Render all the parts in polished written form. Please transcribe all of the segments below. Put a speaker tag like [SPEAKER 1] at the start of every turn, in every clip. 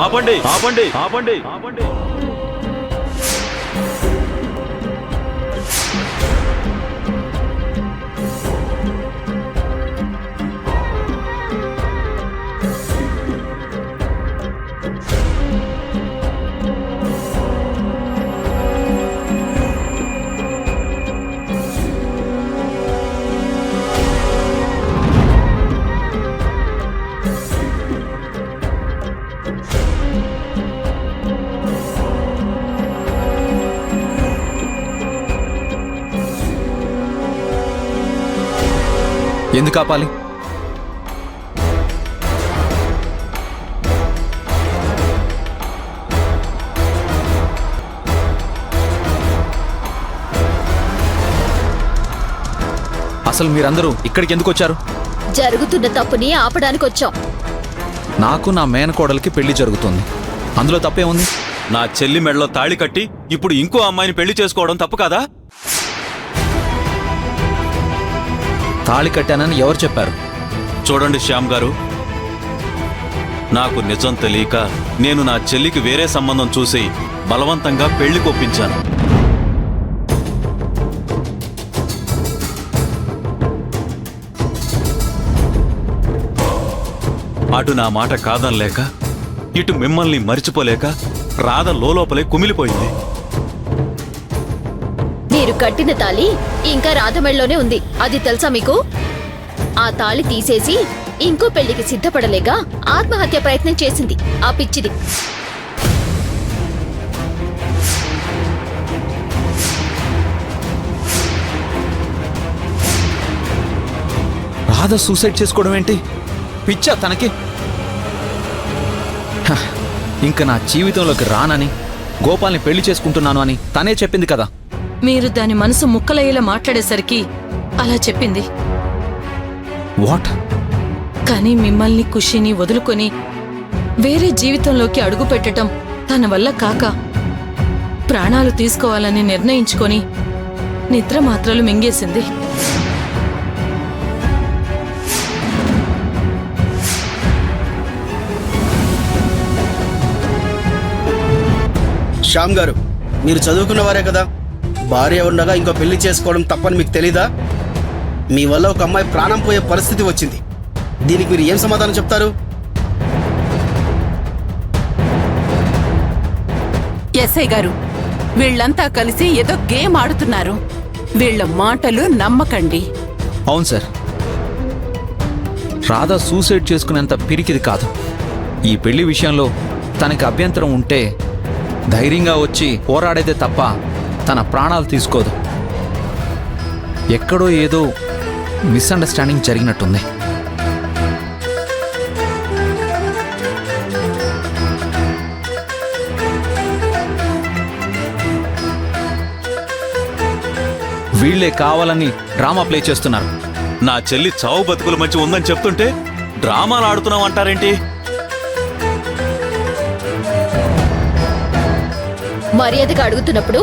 [SPEAKER 1] ఆపండి ఆపండి ఆపండి ఆపండి.
[SPEAKER 2] ఎందుకు ఆపాలి? అసలు మీరందరూ ఇక్కడికి ఎందుకు వచ్చారు?
[SPEAKER 3] జరుగుతున్న తప్పుని ఆపడానికి వచ్చాం.
[SPEAKER 2] నాకు నా మేనకోడలికి పెళ్లి జరుగుతుంది, అందులో తప్పే ఉంది?
[SPEAKER 1] నా చెల్లి మెడలో తాళి కట్టి ఇప్పుడు ఇంకో అమ్మాయిని పెళ్లి చేసుకోవడం తప్పు కాదా?
[SPEAKER 2] తాళి కట్టానని ఎవరు చెప్పారు?
[SPEAKER 1] చూడండి శ్యామ్ గారు, నాకు నిజం తెలియక నేను నా చెల్లికి వేరే సంబంధం చూసి బలవంతంగా పెళ్లి కొప్పించాను. అటు నా మాట కాదనలేక ఇటు మిమ్మల్ని మరిచిపోలేక రాధ లోపలే కుమిలిపోయింది.
[SPEAKER 3] మీరు కట్టిన తాళి ఇంకా రాధమెళ్ళలోనే ఉంది, అది తెలుసా మీకు? ఆ తాళి తీసేసి ఇంకో పెళ్లికి సిద్ధపడలేక ఆత్మహత్య ప్రయత్నం చేసింది ఆ పిచ్చిది.
[SPEAKER 2] రాధ సూసైడ్ చేసుకోవడం ఏంటి? పిచ్చా తనకి? ఇంకా నా జీవితంలోకి రానని, గోపాల్ని పెళ్లి చేసుకుంటున్నాను అని తనే చెప్పింది కదా.
[SPEAKER 4] మీరు దాని మనసు ముక్కలయ్యేలా మాట్లాడేసరికి అలా చెప్పింది.
[SPEAKER 2] వాట్?
[SPEAKER 4] కానీ మిమ్మల్ని ఖుషిని వదులుకొని వేరే జీవితంలోకి అడుగు పెట్టడం తన వల్ల కాక ప్రాణాలు తీసుకోవాలని నిర్ణయించుకొని నిద్ర మాత్రలు మింగేసింది.
[SPEAKER 5] శ్యామ్ గారు, మీరు చదువుకున్నవారే కదా, భార్య ఉండగా ఇంకో పెళ్లి చేసుకోవడం తప్పని మీకు తెలీదా? మీ వల్ల ఒక అమ్మాయి ప్రాణం పోయే పరిస్థితి వచ్చింది, దీనికి మీరు ఏం సమాధానం చెప్తారు?
[SPEAKER 6] ఎస్ఐ గారు, వీళ్ళంతా కలిసి ఏదో గేమ్ ఆడుతున్నారు, వీళ్ళ మాటలు నమ్మకండి.
[SPEAKER 2] అవును సార్, రాధ సూసైడ్ చేసుకునేంత పిరికిది కాదు. ఈ పెళ్లి విషయంలో తనకి అభ్యంతరం ఉంటే ధైర్యంగా వచ్చి పోరాడేదే తప్ప తన ప్రాణాలు తీసుకోదు. ఎక్కడో ఏదో మిస్అండర్స్టాండింగ్ జరిగినట్టుంది. వీళ్లే కావాలని డ్రామా ప్లే చేస్తున్నారు.
[SPEAKER 1] నా చెల్లి చావు బతుకుల మధ్య ఉందని చెప్తుంటే డ్రామాలు ఆడుతున్నావు అంటారేంటి?
[SPEAKER 3] మర్యాదగా అడుగుతున్నప్పుడు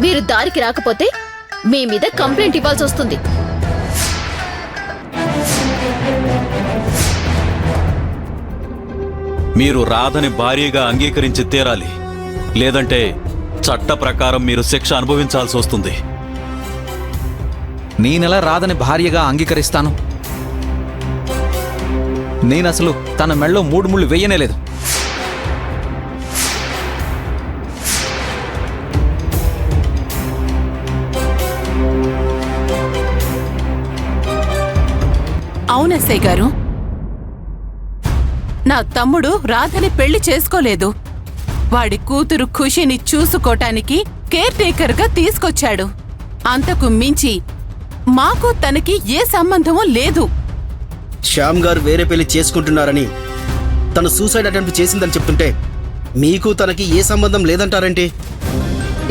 [SPEAKER 3] మీరు దారికి రాకపోతే మీ మీద కంప్లైంట్ ఇవ్వాల్సి వస్తుంది.
[SPEAKER 1] మీరు రాధని భార్యగా అంగీకరించి తీరాలి, లేదంటే చట్ట ప్రకారం మీరు శిక్ష అనుభవించాల్సి వస్తుంది.
[SPEAKER 2] నేనెలా రాధని భార్యగా అంగీకరిస్తాను? నేనసలు తన మెళ్ళో 3 ముళ్ళు వెయ్యనేలేదు.
[SPEAKER 6] అవును ఎస్ఐ గారు, నా తమ్ముడు రాధని పెళ్లి చేసుకోలేదు, వాడి కూతురు ఖుషిని చూసుకోటానికి కేర్ టేకర్ గా తీసుకొచ్చాడు. అంతకు మించి మాకు తనకి ఏ సంబంధమూ లేదు.
[SPEAKER 5] శ్యామ్ గారు వేరే పెళ్లి చేసుకుంటున్నారని, తను సూసైడ్ అటెంప్ట్ చేసిందని చెప్తుంటే మీకు తనకి ఏ సంబంధం లేదంటారేంటి?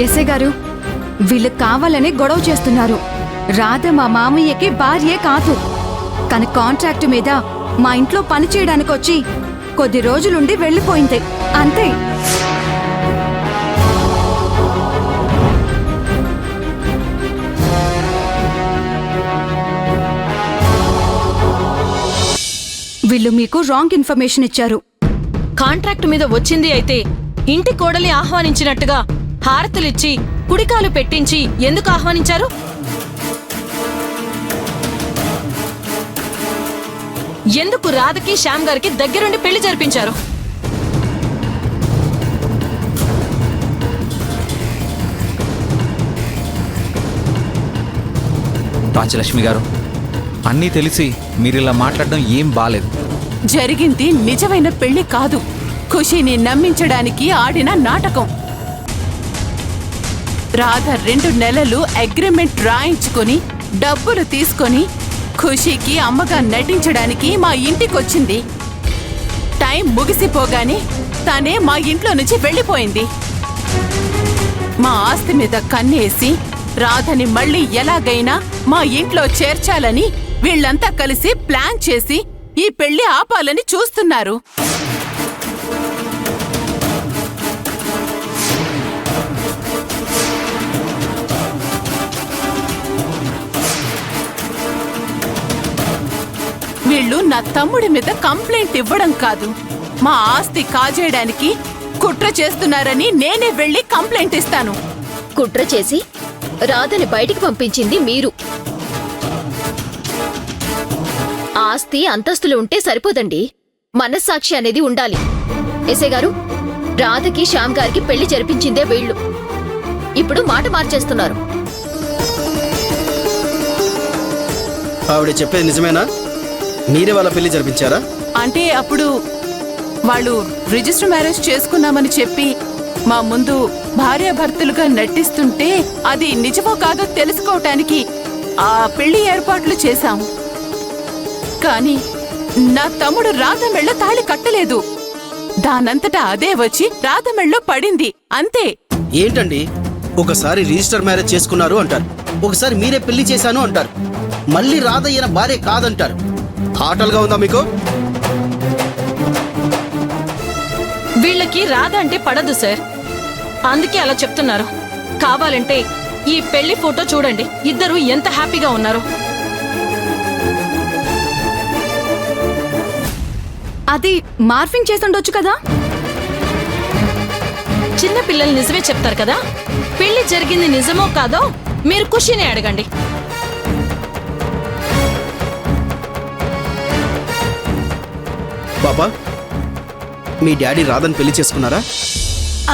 [SPEAKER 7] ఎస్ఐ గారు, వీళ్ళు కావాలనే గొడవ చేస్తున్నారు. రాధ మా మామయ్యకి భార్యే కాదు. తన కాంట్రాక్ట్ మీద మా ఇంట్లో పని చేయడానికి వచ్చి కొద్ది రోజులుండి వెళ్ళిపోయింది, అంతే. వీళ్ళు మీకు రాంగ్ ఇన్ఫర్మేషన్ ఇచ్చారు.
[SPEAKER 4] కాంట్రాక్ట్ మీద వచ్చింది అయితే ఇంటి కోడలి ఆహ్వానించినట్టుగా హారతులిచ్చి కుడికాలు పెట్టించి ఎందుకు ఆహ్వానించారు? ఎందుకు రాధకి శ్యామ్ గారికి దగ్గరుండి పెళ్లి జరిపించారు?
[SPEAKER 2] రాజలక్ష్మి గారు, అన్నీ తెలిసి మీరిలా మాట్లాడడం ఏం బాలేదు.
[SPEAKER 6] జరిగింది నిజమైన పెళ్లి కాదు, ఖుషీని నమ్మించడానికి ఆడిన నాటకం. రాధ 2 నెలలు అగ్రిమెంట్ రాయించుకొని డబ్బులు తీసుకొని ఖుషీకి అమ్మగా నటించడానికి మా ఇంటికొచ్చింది. టైం ముగిసిపోగానే తనే మా ఇంట్లో నుంచి వెళ్ళిపోయింది. మా ఆస్తి మీద కన్నేసి రాధని మళ్ళీ ఎలాగైనా మా ఇంట్లో చేర్చాలని వీళ్ళంతా కలిసి ప్లాన్ చేసి ఈ పెళ్లి ఆపాలని చూస్తున్నారు. వీళ్ళు నా తమ్ముడి మీద కంప్లైంట్ ఇవ్వడం కాదు, మా ఆస్తి కాజేయడానికి కుట్ర చేస్తున్నారని నేనే వెళ్లి కంప్లైంట్ ఇస్తాను.
[SPEAKER 3] కుట్ర చేసి రాధని బయటికి పంపించింది మీరు. ఆస్తి అంతస్తులు ఉంటే సరిపోదండి, మనస్సాక్షి అనేది ఉండాలి. ఎస్ఐ గారు, రాధకి శ్యామ్ గారికి పెళ్లి జరిపించిందే వీళ్ళు. ఇప్పుడు మాట మార్చేస్తున్నారు.
[SPEAKER 5] ఆవిడ చెప్పేది నిజమేనా? మీరే వాళ్ళ పెళ్లి జరిపించారా?
[SPEAKER 6] అంటే అప్పుడు వాళ్ళు రిజిస్టర్ మ్యారేజ్ చేసుకున్నామని చెప్పి మా ముందు భార్యాభర్తలుగా నటిస్తుంటే అది నిజమో కాదో తెలుసుకోవటానికి ఆ పెళ్లి ఏర్పాట్లు చేశాం. కానీ నా తమ్ముడు రాధమెళ్ళ తాళి కట్టలేదు. దానంతటా అదే వచ్చి రాధమెళ్ళలో పడింది, అంతే.
[SPEAKER 5] ఏంటండి, ఒకసారి రిజిస్టర్ మ్యారేజ్ చేసుకున్నారు అంటారు, ఒకసారి మీరే పెళ్లి చేశాను అంటారు, మళ్ళీ రాధ ఈయన భార్య కాదంటారు. ఆటలుగా ఉందా మీకు?
[SPEAKER 4] వీళ్ళకి రాధ అంటే పడదు సార్, అందుకే అలా చెప్తున్నారు. కావాలంటే ఈ పెళ్లి ఫోటో చూడండి, ఇద్దరు ఎంత హ్యాపీగా ఉన్నారు.
[SPEAKER 7] అది మార్ఫింగ్ చేసుండొచ్చు కదా.
[SPEAKER 4] చిన్న పిల్లలు నిజమే చెప్తారు కదా. పెళ్లి జరిగింది నిజమో కాదో మీరు ఖుషీని అడగండి.
[SPEAKER 5] పాపా, మీ డాడీ రాధని పెళ్లి చేసుకున్నారా?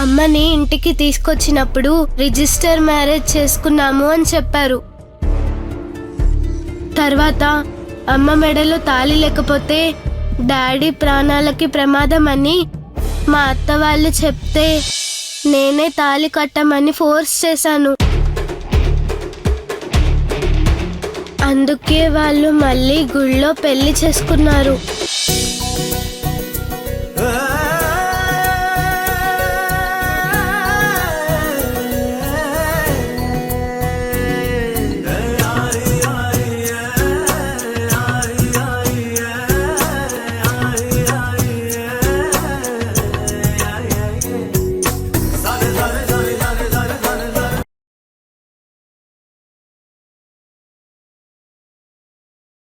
[SPEAKER 8] అమ్మని ఇంటికి తీసుకొచ్చినప్పుడు రిజిస్టర్ మ్యారేజ్ చేసుకున్నాము అని చెప్పారు. తర్వాత అమ్మ మెడలో తాళి లేకపోతే డాడీ ప్రాణాలకి ప్రమాదం అని మా అత్త వాళ్ళు చెప్తే నేనే తాళి కట్టమని ఫోర్స్ చేశాను. అందుకే వాళ్ళు మళ్ళీ గుళ్ళో పెళ్లి చేసుకున్నారు.